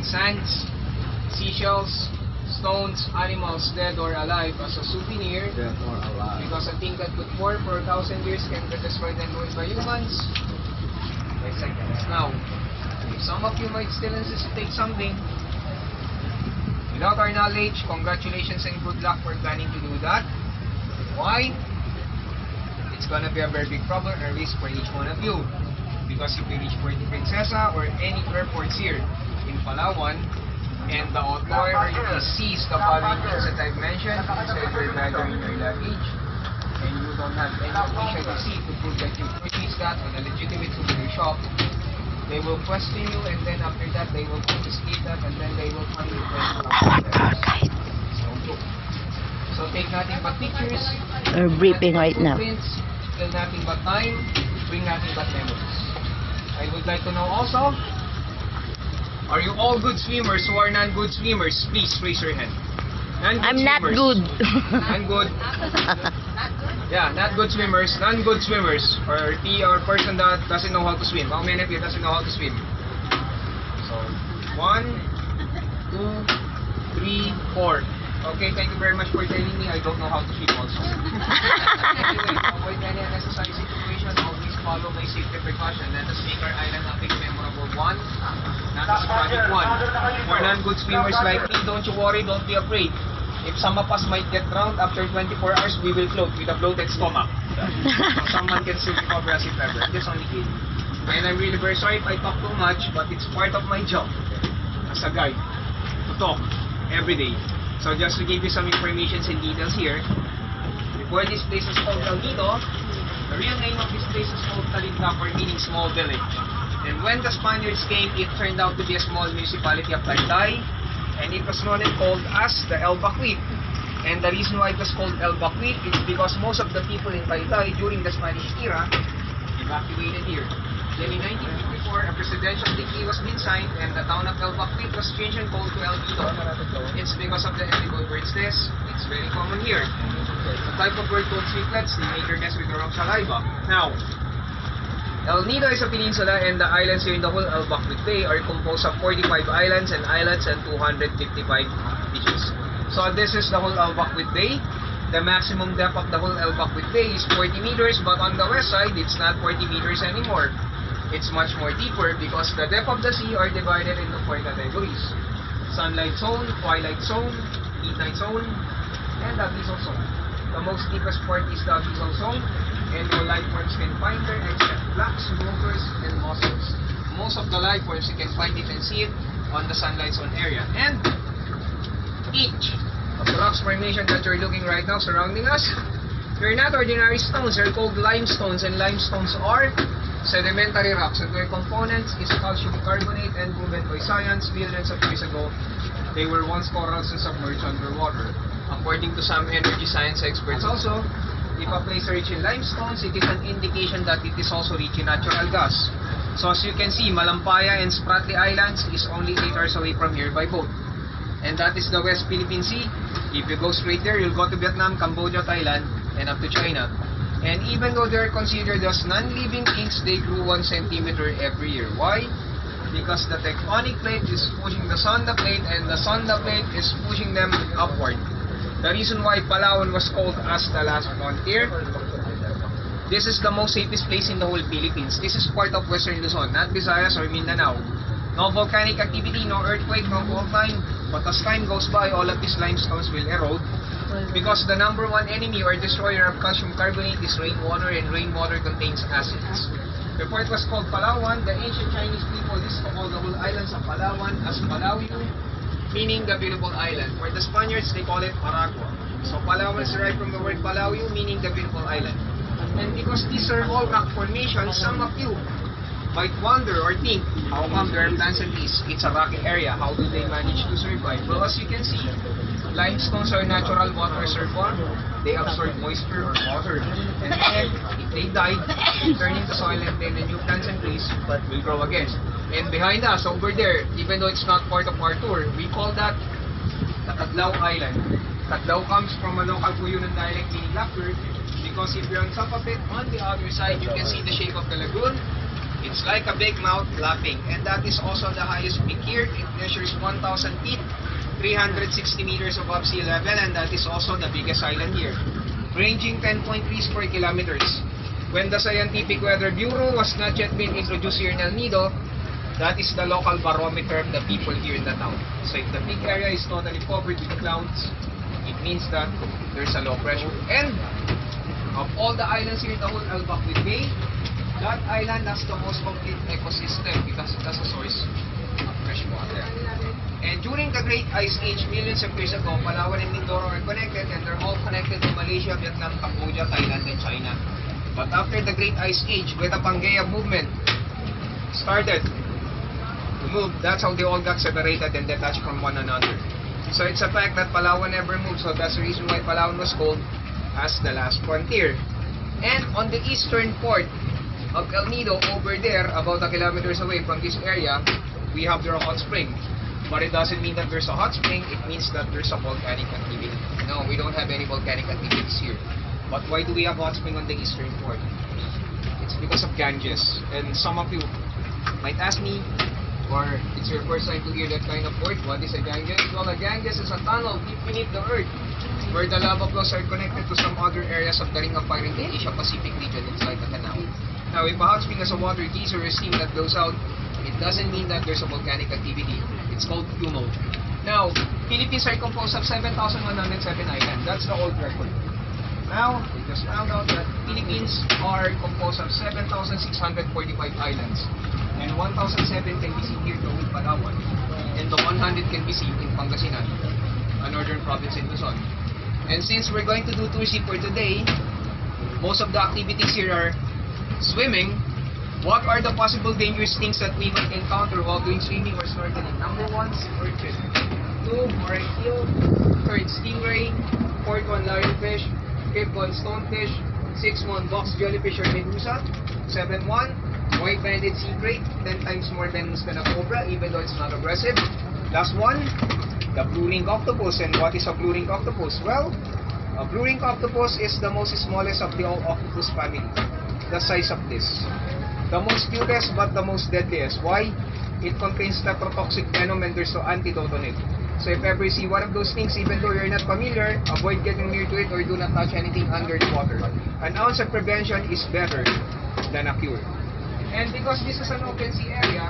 provide sands, seashells, stones, animals dead or alive as a souvenir. Dead or alive. Because a thing that could pour for 1,000 years can be destroyed and ruined by humans by seconds. Now, if some of you might still insist to take something without our knowledge, congratulations and good luck for planning to do that. Why? It's gonna be a very big problem and risk for each one of you. Because if you reach Puerto Princesa or any airports here in Palawan, and the outlaw sees the following things that I've mentioned, instead you're gathering your luggage, and you don't have any official receipt to prove that you purchased that on a legitimate souvenir shop, they will question you, and then after that they will confiscate that, and then they will find you So take nothing but pictures. We're briefing right now. Kill nothing but time, bring nothing but memories. I would like to know also, are you all good swimmers who are non-good swimmers? Please raise your hand. I'm not good. Non-good. Yeah, not good swimmers, non-good swimmers, or person that doesn't know how to swim. How many of you doesn't know how to swim? So, 1, 2, 3, 4. Okay, thank you very much for telling me. I don't know how to swim also. Anyway, avoid any unnecessary situation. Always follow my safety precaution. Let us make our island a big memorable one, not a sporadic one. For non-good swimmers like me, don't you worry, don't be afraid. If some of us might get drowned after 24 hours, we will float with a bloated stomach. So someone can still recover as if ever. Just only kidding. And I'm really very sorry if I talk too much, but it's part of my job as a guide to talk every day. So just to give you some information and details here, before this place was called El-Nido, the real name of this place is called Talintapor, meaning small village. And when the Spaniards came, it turned out to be a small municipality of Taytay, and it was known and called as the El-Baquit. And the reason why it was called El-Baquit is because most of the people in Taytay during the Spanish era evacuated here. Then in 1954, a presidential decree was being signed, and the town of El-Baquit was changed and called to El-Nido. It's because of the edible birds nest. It's very common here. The type of bird called sweetlets, they make their nest with their own saliva. Now, El-Nido is a peninsula, and the islands here in the whole El-Baquit Bay are composed of 45 islands and 255 beaches. So this is the whole El-Baquit Bay. The maximum depth of the whole El-Baquit Bay is 40 meters, but on the west side, it's not 40 meters anymore. It's much more deeper because the depth of the sea are divided into 4 categories: sunlight zone, twilight zone, midnight zone, and the abyssal zone. The most deepest part is the abyssal zone, and no life forms can find there except black smokers and mussels. Most of the life forms you can find it and see it on the sunlight zone area. And each of the rocks formation that you're looking right now surrounding us, they're not ordinary stones. They're called limestones, and limestones are sedimentary rocks, and their components is calcium carbonate, and proven by science millions of years ago, they were once corals and submerged underwater. According to some energy science experts also, if a place is rich in limestones, it is an indication that it is also rich in natural gas. So as you can see, Malampaya and Spratly Islands is only 8 hours away from here by boat. And that is the West Philippine Sea. If you go straight there, you'll go to Vietnam, Cambodia, Thailand, and up to China. And even though they're considered as non-living things, they grew 1 centimeter every year. Why? Because the tectonic plate is pushing the Sonda plate, and the Sonda plate is pushing them upward. The reason why Palawan was called as the last frontier, this is the most safest place in the whole Philippines. This is part of Western Luzon, not Visayas or Mindanao. No volcanic activity, no earthquake, no fault line. But as time goes by, all of these limestones will erode. Because the number 1 enemy or destroyer of calcium carbonate is rainwater, and rainwater contains acids. Before it was called Palawan, the ancient Chinese people used to call the whole islands of Palawan as Palawiu, meaning the beautiful island. For the Spaniards, they call it Aragua. So Palawan is derived from the word Palawiu, meaning the beautiful island. And because these are all rock formations, some of you might wonder or think, how come there are plants and trees? It's a rocky area. How do they manage to survive? Well, as you can see, limestones are natural water reservoir. They absorb moisture or water. And then, if they died, they turn into soil, and then the new plants and trees will grow again. And behind us, over there, even though it's not part of our tour, we call that the Tadlaw Island. Tadlaw comes from a local Puyunan dialect meaning laughter, because if you're on top of it, on the other side, you can see the shape of the lagoon. It's like a big mouth lapping, and that is also the highest peak here. It measures 1,000 feet, 360 meters above sea level, and that is also the biggest island here, ranging 10.3 square kilometers. When the Scientific Weather Bureau was not yet been introduced here in El-Nido, that is the local barometer of the people here in the town. So if the peak area is totally covered with clouds, it means that there's a low pressure. And of all the islands here in the whole Albacete Bay, that island has the most complete ecosystem because it has a source of fresh water. And during the Great Ice Age, millions of years ago, Palawan and Mindoro are connected, and they're all connected to Malaysia, Vietnam, Cambodia, Thailand, and China. But after the Great Ice Age, when the Pangea movement started to move, that's how they all got separated and detached from one another. So it's a fact that Palawan never moved, so that's the reason why Palawan was called as the last frontier. And on the eastern port of El-Nido, over there, about a kilometers away from this area, we have their hot spring. But it doesn't mean that there's a hot spring, it means that there's a volcanic activity. No, we don't have any volcanic activities here. But why do we have hot spring on the eastern port? It's because of Ganges. And some of you might ask me, or it's your first time to hear that kind of word, what is a Ganges? Well, a Ganges is a tunnel deep beneath the earth, where the lava flows are connected to some other areas of the Ring of Fire in the Asia-Pacific region. It's like a canal. Now, if a hot spring has a water geyser or steam that blows out, it doesn't mean that there's a volcanic activity. It's called cumul. Now, Philippines are composed of 7,107 islands. That's the old record. Now, we just found out that Philippines are composed of 7,645 islands. And 1,007 can be seen here in Palawan. And the 100 can be seen in Pangasinan, a northern province in Luzon. And since we're going to do touristy for today, most of the activities here are swimming. What are the possible dangerous things that we might encounter while doing swimming or snorkeling? Number 1, sea urchin. 2, moray eel. 3rd, stingray. 4th one, lionfish. 5th one, stonefish. 6th one, box jellyfish or medusa. 7th one, white-banded sea crate. 10 times more venomous than a cobra, even though it's not aggressive. Last one, the blue-ring octopus. And what is a blue-ring octopus? Well, a blue-ring octopus is the most smallest of the all octopus family. The size of this. The most cutest but the most deadliest. Why? It contains tetrotoxic venom and there's no antidote on it. So if ever you see one of those things, even though you're not familiar, avoid getting near to it or do not touch anything under the water. An ounce of prevention is better than a cure. And because this is an open sea area,